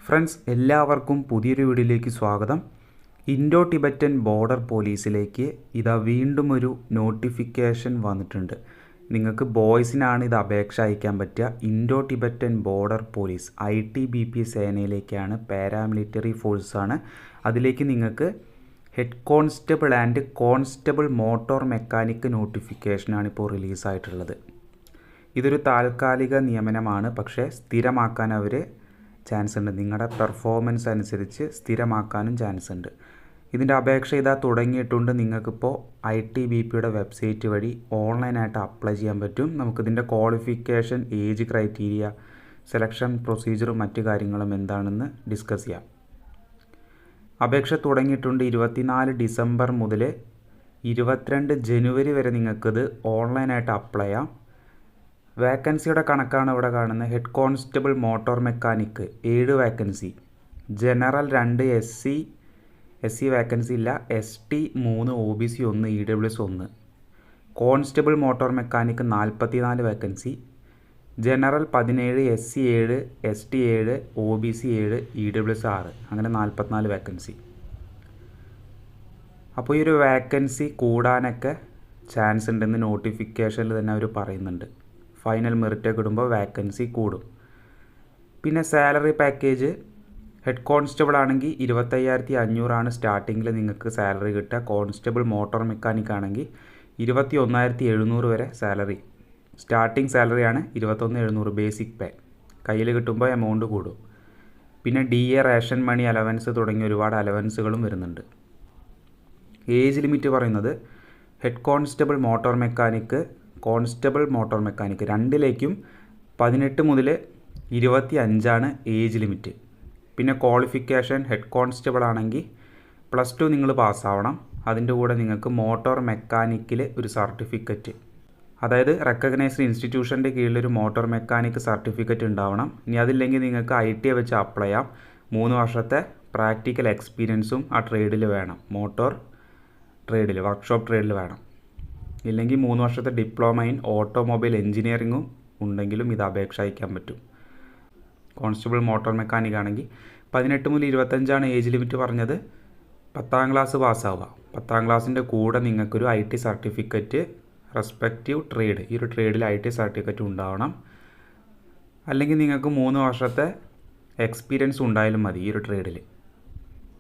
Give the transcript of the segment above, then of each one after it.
Friends, എല്ലാവർക്കും പുതിയൊരു വീഡിയോയിലേക്ക് സ്വാഗതം. ഇൻഡോ ടിബറ്റൻ ബോർഡർ പോലീസിലേക്ക് ഇതാ വീണ്ടും ഒരു നോട്ടിഫിക്കേഷൻ വന്നിട്ടുണ്ട്. നിങ്ങൾക്ക് ബോയ്സിനാണ് ഇത് അപേക്ഷ അയക്കാൻ പറ്റുക. Indo Tibetan border police ITBP സേനയിലേക്കാണ്, പാരാമിലിറ്ററി ഫോഴ്സാണ്. അതിലേക്ക് നിങ്ങൾക്ക് head constable and constable motor mechanic നോട്ടിഫിക്കേഷനാണ് ഇപ്പോൾ റിലീസായിട്ടുള്ളത്. ഇതൊരു താൽക്കാലിക നിയമനമാണ്, പക്ഷേ സ്ഥിരമാക്കാൻ അവർ ചാൻസ് ഉണ്ട്. നിങ്ങളുടെ പെർഫോമൻസ് അനുസരിച്ച് സ്ഥിരമാക്കാനും ചാൻസ് ഉണ്ട്. ഇതിൻ്റെ അപേക്ഷ ഇതാ തുടങ്ങിയിട്ടുണ്ട്. നിങ്ങൾക്കിപ്പോൾ ITBPയുടെ വെബ്സൈറ്റ് വഴി ഓൺലൈനായിട്ട് അപ്ലൈ ചെയ്യാൻ പറ്റും. നമുക്കിതിൻ്റെ ക്വാളിഫിക്കേഷൻ, ഏജ് ക്രൈറ്റീരിയ, സെലക്ഷൻ പ്രൊസീജിയറും മറ്റു കാര്യങ്ങളും എന്താണെന്ന് ഡിസ്കസ് ചെയ്യാം. അപേക്ഷ തുടങ്ങിയിട്ടുണ്ട്. 24 ഡിസംബർ മുതൽ 22 ജനുവരി വരെ നിങ്ങൾക്കിത് ഓൺലൈനായിട്ട് അപ്ലൈ ചെയ്യാം. വേക്കൻസിയുടെ കണക്കാണ് ഇവിടെ കാണുന്നത്. Head constable motor mechanic 7 vacancy, general 2, SC vacancy ഇല്ല, ST 3, OBC 1, EWS 1. Constable motor mechanic 44 vacancy, general 17, SC 7, ST 7, OBC 7, EWS 6, അങ്ങനെ 44 വേക്കൻസി. അപ്പോൾ ഈ ഒരു വേക്കൻസി കൂടാനൊക്കെ ചാൻസ് ഉണ്ടെന്ന് നോട്ടിഫിക്കേഷനിൽ തന്നെ അവർ പറയുന്നുണ്ട്. ഫൈനൽ മെറിറ്റൊക്കെ ഇടുമ്പോൾ വേക്കൻസി കൂടും. പിന്നെ സാലറി പാക്കേജ്, ഹെഡ് കോൺസ്റ്റബിൾ ആണെങ്കിൽ 25,500 സ്റ്റാർട്ടിങ്ങിൽ നിങ്ങൾക്ക് സാലറി കിട്ടുക. കോൺസ്റ്റബിൾ മോട്ടോർ മെക്കാനിക് ആണെങ്കിൽ 21,700 വരെ സാലറി. സ്റ്റാർട്ടിങ് സാലറിയാണ് 21,700 ബേസിക് പേ. കയ്യിൽ കിട്ടുമ്പോൾ എമൗണ്ട് കൂടും. പിന്നെ DA, റേഷൻ മണി അലവൻസ് തുടങ്ങിയ ഒരുപാട് അലവൻസുകളും വരുന്നുണ്ട്. ഏജ് ലിമിറ്റ് പറയുന്നത് head constable motor mechanic, constable motor mechanic രണ്ടിലേക്കും 18 മുതൽ 25 ഏജ് ലിമിറ്റ്. പിന്നെ ക്വാളിഫിക്കേഷൻ, ഹെഡ് കോൺസ്റ്റബിൾ ആണെങ്കിൽ +2 നിങ്ങൾ പാസ്സാവണം. അതിൻ്റെ കൂടെ നിങ്ങൾക്ക് മോട്ടോർ മെക്കാനിക്കിൽ ഒരു സർട്ടിഫിക്കറ്റ്, അതായത് റെക്കഗ്നൈസ്ഡ് ഇൻസ്റ്റിറ്റ്യൂഷൻ്റെ കീഴിലൊരു മോട്ടോർ മെക്കാനിക് സർട്ടിഫിക്കറ്റ് ഉണ്ടാവണം. ഇനി അതില്ലെങ്കിൽ നിങ്ങൾക്ക് ITI വെച്ച് അപ്ലൈ ചെയ്യാം. 3 വർഷത്തെ പ്രാക്ടിക്കൽ എക്സ്പീരിയൻസും ആ ട്രേഡിൽ വേണം. മോട്ടോർ ട്രേഡിൽ, വർക്ക്ഷോപ്പ് ട്രേഡിൽ വേണം. ഇല്ലെങ്കിൽ 3 വർഷത്തെ ഡിപ്ലോമ ഇൻ ഓട്ടോമൊബൈൽ എഞ്ചിനീയറിങ്ങും ഉണ്ടെങ്കിലും ഇത് അപേക്ഷ അയക്കാൻ പറ്റും. കോൺസ്റ്റബിൾ മോട്ടോർ മെക്കാനിക് ആണെങ്കിൽ 18 മുതൽ 25 ഏജ് ലിമിറ്റ് പറഞ്ഞത്. 10ാം ക്ലാസ് പാസ്സാവുക. 10ാം ക്ലാസ്സിൻ്റെ കൂടെ നിങ്ങൾക്കൊരു IT സർട്ടിഫിക്കറ്റ്, റെസ്പെക്റ്റീവ് ട്രേഡ്, ഈ ഒരു ട്രേഡിൽ IT സർട്ടിഫിക്കറ്റ് ഉണ്ടാവണം. അല്ലെങ്കിൽ നിങ്ങൾക്ക് 3 വർഷത്തെ എക്സ്പീരിയൻസ് ഉണ്ടായാലും മതി ഈ ഒരു ട്രേഡിൽ.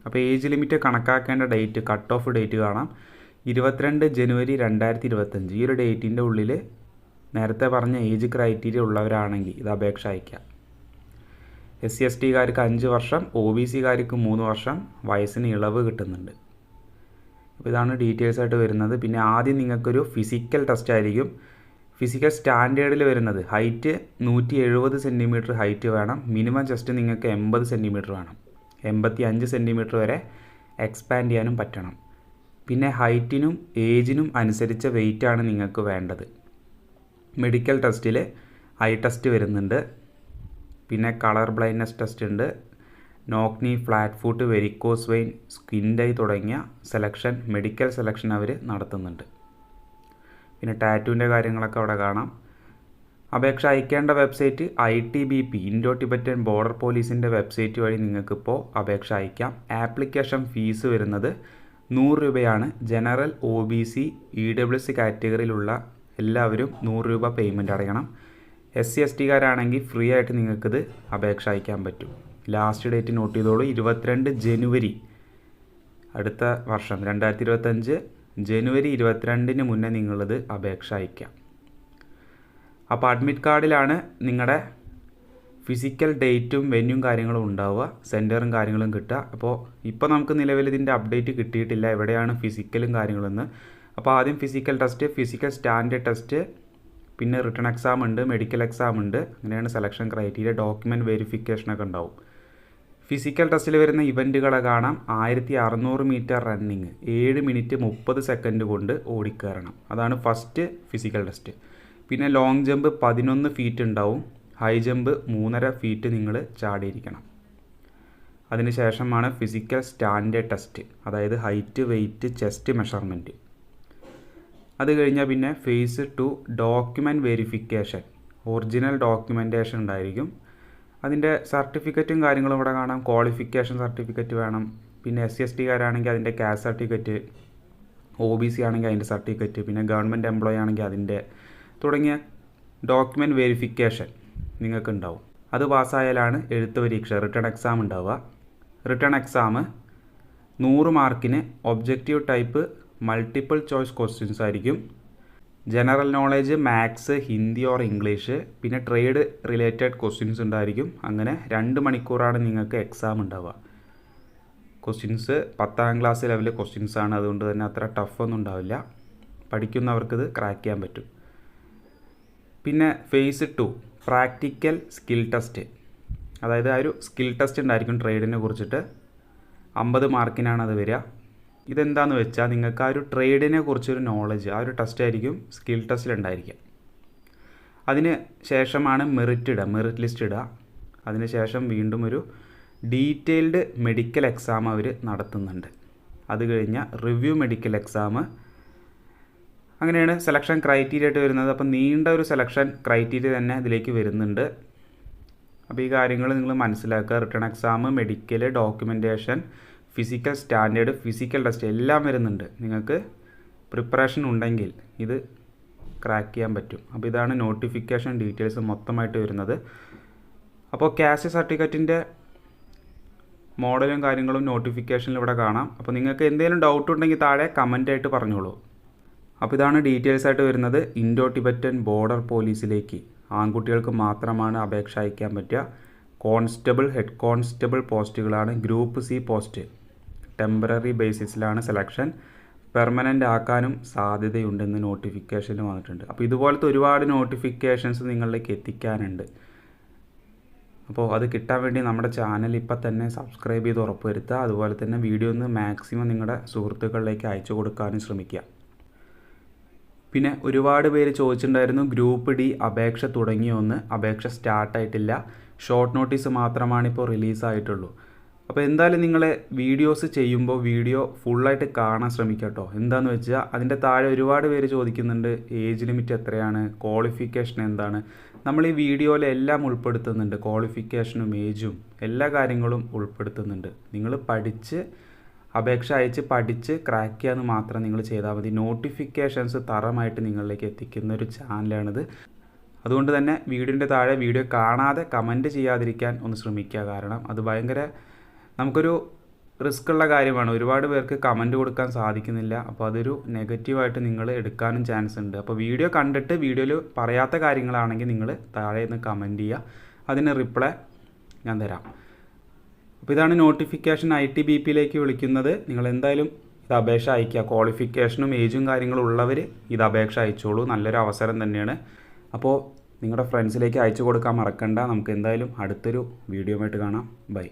അപ്പോൾ ഏജ് ലിമിറ്റ് കണക്കാക്കേണ്ട ഡേറ്റ്, കട്ട് ഓഫ് ഡേറ്റ് കാണാം. 22 ജനുവരി 2025. ഈ ഒരു ഡേറ്റിൻ്റെ ഉള്ളിൽ നേരത്തെ പറഞ്ഞ ഏജ് ക്രൈറ്റീരിയ ഉള്ളവരാണെങ്കിൽ ഇത് അപേക്ഷ അയക്കാം. SC STക്കാർക്ക് 5 വർഷം, OBCക്കാർക്ക് 3 വർഷം വയസ്സിന് ഇളവ് കിട്ടുന്നുണ്ട്. അപ്പോൾ ഇതാണ് ഡീറ്റെയിൽസ് ആയിട്ട് വരുന്നത്. പിന്നെ ആദ്യം നിങ്ങൾക്കൊരു ഫിസിക്കൽ ടെസ്റ്റ് ആയിരിക്കും. ഫിസിക്കൽ സ്റ്റാൻഡേർഡിൽ വരുന്നത് ഹൈറ്റ് 170 സെൻറ്റിമീറ്റർ ഹൈറ്റ് വേണം. മിനിമം ചെസ്റ്റ് നിങ്ങൾക്ക് 80 സെൻറ്റിമീറ്റർ വേണം. 85 സെൻറ്റിമീറ്റർ വരെ എക്സ്പാൻഡ് ചെയ്യാനും പറ്റണം. പിന്നെ ഹൈറ്റിനും ഏജിനും അനുസരിച്ച വെയിറ്റാണ് നിങ്ങൾക്ക് വേണ്ടത്. മെഡിക്കൽ ടെസ്റ്റിൽ ഐ ടെസ്റ്റ് വരുന്നുണ്ട്. പിന്നെ കളർ ബ്ലൈൻഡ്നെസ് ടെസ്റ്റ് ഉണ്ട്. Knock knee, flat foot, varicose vein, skin ഡൈ തുടങ്ങിയ സെലക്ഷൻ, മെഡിക്കൽ സെലക്ഷൻ അവർ നടത്തുന്നുണ്ട്. പിന്നെ ടാറ്റുവിൻ്റെ കാര്യങ്ങളൊക്കെ അവിടെ കാണാം. അപേക്ഷ അയക്കേണ്ട website ITBP, Indo Tibetan border പോലീസിൻ്റെ വെബ്സൈറ്റ് വഴി നിങ്ങൾക്കിപ്പോൾ അപേക്ഷ അയക്കാം. ആപ്ലിക്കേഷൻ ഫീസ് വരുന്നത് 100 രൂപയാണ്. ജനറൽ, OBC, EWS കാറ്റഗറിയിലുള്ള എല്ലാവരും 100 രൂപ പേയ്മെൻറ്റ് അടയ്ക്കണം. SC STക്കാരാണെങ്കിൽ ഫ്രീ ആയിട്ട് നിങ്ങൾക്കിത് അപേക്ഷ അയക്കാൻ പറ്റും. ലാസ്റ്റ് ഡേറ്റ് നോട്ട് ചെയ്തോളൂ, 22 ജനുവരി, അടുത്ത വർഷം 2025 ജനുവരി 22 മുന്നേ നിങ്ങളിത് അപേക്ഷ അയക്കാം. അപ്പോൾ അഡ്മിറ്റ് കാർഡിലാണ് നിങ്ങളുടെ ഫിസിക്കൽ ഡേറ്റും വെന്യൂം കാര്യങ്ങളും ഉണ്ടാവുക, സെൻറ്ററും കാര്യങ്ങളും കിട്ടുക. അപ്പോൾ ഇപ്പോൾ നമുക്ക് നിലവിൽ ഇതിൻ്റെ അപ്ഡേറ്റ് കിട്ടിയിട്ടില്ല, എവിടെയാണ് ഫിസിക്കലും കാര്യങ്ങളെന്ന്. അപ്പോൾ ആദ്യം physical test, physical standard test, പിന്നെ റിട്ടൺ എക്സാം ഉണ്ട്, മെഡിക്കൽ എക്സാം ഉണ്ട്. അങ്ങനെയാണ് സെലക്ഷൻ ക്രൈറ്റീരിയ. ഡോക്യുമെൻറ്റ് വെരിഫിക്കേഷനൊക്കെ ഉണ്ടാവും. ഫിസിക്കൽ ടെസ്റ്റിൽ വരുന്ന ഇവൻറ്റുകളെ കാണാം. 1600 മീറ്റർ റണ്ണിങ് 7 മിനിറ്റ് 30 സെക്കൻഡ് കൊണ്ട് ഓടിക്കയറണം. അതാണ് ഫസ്റ്റ് ഫിസിക്കൽ ടെസ്റ്റ്. പിന്നെ ലോങ് ജമ്പ് 11 ഫീറ്റ് ഉണ്ടാവും. ഹൈ ജമ്പ് 3.5 ഫീറ്റ് നിങ്ങൾ ചാടിയിരിക്കണം. അതിനുശേഷമാണ് ഫിസിക്കൽ സ്റ്റാൻഡേർഡ് ടെസ്റ്റ്, അതായത് ഹൈറ്റ്, വെയ്റ്റ്, ചെസ്റ്റ് മെഷർമെൻറ്റ്. അത് കഴിഞ്ഞാൽ പിന്നെ phase 2 document verification. Original documentation ഉണ്ടായിരിക്കും. അതിൻ്റെ സർട്ടിഫിക്കറ്റും കാര്യങ്ങളും ഇവിടെ കാണാം. ക്വാളിഫിക്കേഷൻ സർട്ടിഫിക്കറ്റ് വേണം. പിന്നെ SC/ST കാരാണെങ്കിൽ അതിൻ്റെ കാസ്റ്റ് സർട്ടിഫിക്കറ്റ്, OBC ആണെങ്കിൽ അതിൻ്റെ സർട്ടിഫിക്കറ്റ്, പിന്നെ ഗവൺമെൻറ് എംപ്ലോയി ആണെങ്കിൽ അതിൻ്റെ തുടങ്ങിയ ഡോക്യുമെൻറ്റ് വെരിഫിക്കേഷൻ നിങ്ങൾക്ക് ഉണ്ടാവും. അത് പാസ്സായാലാണ് എഴുത്ത് പരീക്ഷ റിട്ടേൺ എക്സാം ഉണ്ടാവുക. റിട്ടേൺ എക്സാം 100 മാർക്കിന് objective type multiple choice questions ആയിരിക്കും. General knowledge, maths, Hindi or English, പിന്നെ ട്രേഡ് റിലേറ്റഡ് ക്വസ്റ്റ്യൻസ് ഉണ്ടായിരിക്കും. അങ്ങനെ 2 മണിക്കൂറാണ് നിങ്ങൾക്ക് എക്സാം ഉണ്ടാവുക. ക്വസ്റ്റ്യൻസ് 10ാം ക്ലാസ് ലെവൽ ക്വസ്റ്റ്യൻസാണ്. അതുകൊണ്ട് തന്നെ അത്ര ടഫൊന്നും ഉണ്ടാവില്ല. പഠിക്കുന്നവർക്കിത് ക്രാക്ക് ചെയ്യാൻ പറ്റും. പിന്നെ ഫേസ് 2 പ്രാക്ടിക്കൽ സ്കിൽ ടെസ്റ്റ്. അതായത് ആ ഒരു സ്കിൽ ടെസ്റ്റ് ഉണ്ടായിരിക്കും ട്രേഡിനെ കുറിച്ചിട്ട്. 50 മാർക്കിനാണ് അത് വരിക. ഇതെന്താണെന്ന് വെച്ചാൽ നിങ്ങൾക്ക് ആ ഒരു ട്രേഡിനെ കുറിച്ചൊരു നോളജ്, ആ ഒരു ടെസ്റ്റ് ആയിരിക്കും സ്കിൽ ടെസ്റ്റിലുണ്ടായിരിക്കുക. അതിന് ശേഷമാണ് മെറിറ്റ് ലിസ്റ്റ് ഇടുക. അതിന് ശേഷം വീണ്ടും ഒരു ഡീറ്റെയിൽഡ് മെഡിക്കൽ എക്സാം അവർ നടത്തുന്നുണ്ട്. അത് കഴിഞ്ഞാൽ റിവ്യൂ മെഡിക്കൽ എക്സാം. അങ്ങനെയാണ് സെലക്ഷൻ ക്രൈറ്റീരിയ ആയിട്ട് വരുന്നത്. അപ്പം നീണ്ട ഒരു സെലക്ഷൻ ക്രൈറ്റീരിയ തന്നെ ഇതിലേക്ക് വരുന്നുണ്ട്. അപ്പോൾ ഈ കാര്യങ്ങൾ നിങ്ങൾ മനസ്സിലാക്കുക. Return exam, medical, documentation, physical standard, physical test എല്ലാം വരുന്നുണ്ട്. നിങ്ങൾക്ക് പ്രിപ്പറേഷൻ ഉണ്ടെങ്കിൽ ഇത് ക്രാക്ക് ചെയ്യാൻ പറ്റും. അപ്പോൾ ഇതാണ് നോട്ടിഫിക്കേഷൻ ഡീറ്റെയിൽസ് മൊത്തമായിട്ട് വരുന്നത്. അപ്പോൾ കാസ്റ്റ് സർട്ടിഫിക്കറ്റിൻ്റെ മോഡലും കാര്യങ്ങളും നോട്ടിഫിക്കേഷനിൽ ഇവിടെ കാണാം. അപ്പോൾ നിങ്ങൾക്ക് എന്തെങ്കിലും ഡൗട്ട് ഉണ്ടെങ്കിൽ താഴെ കമൻ്റായിട്ട് പറഞ്ഞോളൂ. അപ്പോൾ ഇതാണ് ഡീറ്റെയിൽസ് ആയിട്ട് വരുന്നത്. ഇൻഡോ ടിബറ്റൻ ബോർഡർ പോലീസിലേക്ക് ആൺകുട്ടികൾക്ക് മാത്രമാണ് അപേക്ഷ അയക്കാൻ പറ്റുക. കോൺസ്റ്റബിൾ, ഹെഡ് കോൺസ്റ്റബിൾ പോസ്റ്റുകളാണ്. ഗ്രൂപ്പ് C പോസ്റ്റ് ടെമ്പററി ബേസിസിലാണ് സെലക്ഷൻ. പെർമനൻ്റ് ആക്കാനും സാധ്യതയുണ്ടെന്ന് നോട്ടിഫിക്കേഷനിൽ വന്നിട്ടുണ്ട്. അപ്പോൾ ഇതുപോലത്തെ ഒരുപാട് നോട്ടിഫിക്കേഷൻസ് നിങ്ങളിലേക്ക് എത്തിക്കാനുണ്ട്. അപ്പോൾ അത് കിട്ടാൻ വേണ്ടി നമ്മുടെ ചാനൽ ഇപ്പം തന്നെ സബ്സ്ക്രൈബ് ചെയ്ത് ഉറപ്പ് വരുത്തുക. അതുപോലെ തന്നെ വീഡിയോ ഒന്ന് മാക്സിമം നിങ്ങളുടെ സുഹൃത്തുക്കളിലേക്ക് അയച്ചു കൊടുക്കാനും ശ്രമിക്കുക. പിന്നെ ഒരുപാട് പേര് ചോദിച്ചിട്ടുണ്ടായിരുന്നു ഗ്രൂപ്പ് D അപേക്ഷ തുടങ്ങിയോന്ന്. അപേക്ഷ സ്റ്റാർട്ടായിട്ടില്ല. ഷോർട്ട് നോട്ടീസ് മാത്രമാണ് ഇപ്പോൾ റിലീസായിട്ടുള്ളൂ. അപ്പോൾ എന്തായാലും നിങ്ങൾ വീഡിയോസ് ചെയ്യുമ്പോൾ വീഡിയോ ഫുള്ളായിട്ട് കാണാൻ ശ്രമിക്കുക കേട്ടോ. എന്താണെന്ന് വെച്ചാൽ അതിൻ്റെ താഴെ ഒരുപാട് പേര് ചോദിക്കുന്നുണ്ട് ഏജ് ലിമിറ്റ് എത്രയാണ്, ക്വാളിഫിക്കേഷൻ എന്താണ്. നമ്മൾ ഈ വീഡിയോയിൽ എല്ലാം ഉൾപ്പെടുത്തുന്നുണ്ട്. ക്വാളിഫിക്കേഷനും ഏജും എല്ലാ കാര്യങ്ങളും ഉൾപ്പെടുത്തുന്നുണ്ട്. നിങ്ങൾ പഠിച്ച് അപേക്ഷ അയച്ച് പഠിച്ച് ക്രാക്ക് ചെയ്യാമെന്ന് മാത്രം നിങ്ങൾ ചെയ്താൽ മതി. നോട്ടിഫിക്കേഷൻസ് തറമായിട്ട് നിങ്ങളിലേക്ക് എത്തിക്കുന്ന ഒരു ചാനലാണിത്. അതുകൊണ്ട് തന്നെ വീഡിയോൻ്റെ താഴെ വീഡിയോ കാണാതെ കമൻറ്റ് ചെയ്യാതിരിക്കാൻ ഒന്ന് ശ്രമിക്കുക. കാരണം അത് ഭയങ്കര നമുക്കൊരു റിസ്ക് ഉള്ള കാര്യമാണ്. ഒരുപാട് പേർക്ക് കമൻറ്റ് കൊടുക്കാൻ സാധിക്കുന്നില്ല. അപ്പോൾ അതൊരു നെഗറ്റീവായിട്ട് നിങ്ങൾ എടുക്കാനും ചാൻസ് ഉണ്ട്. അപ്പോൾ വീഡിയോ കണ്ടിട്ട് വീഡിയോയിൽ പറയാത്ത കാര്യങ്ങളാണെങ്കിൽ നിങ്ങൾ താഴെ നിന്ന് കമൻറ്റ് ചെയ്യുക. അതിന് റിപ്ലൈ ഞാൻ തരാം. അപ്പോൾ ഇതാണ് നോട്ടിഫിക്കേഷൻ. ITBPയിലേക്ക് വിളിക്കുന്നത്. നിങ്ങൾ എന്തായാലും ഇത് അപേക്ഷ അയയ്ക്കുക. ക്വാളിഫിക്കേഷനും ഏജും കാര്യങ്ങളും ഉള്ളവർ ഇത് അപേക്ഷ അയച്ചോളൂ. നല്ലൊരു അവസരം തന്നെയാണ്. അപ്പോൾ നിങ്ങളുടെ ഫ്രണ്ട്സിലേക്ക് അയച്ചു കൊടുക്കാൻ മറക്കണ്ട. നമുക്ക് എന്തായാലും അടുത്തൊരു വീഡിയോ ആയിട്ട് കാണാം. ബൈ.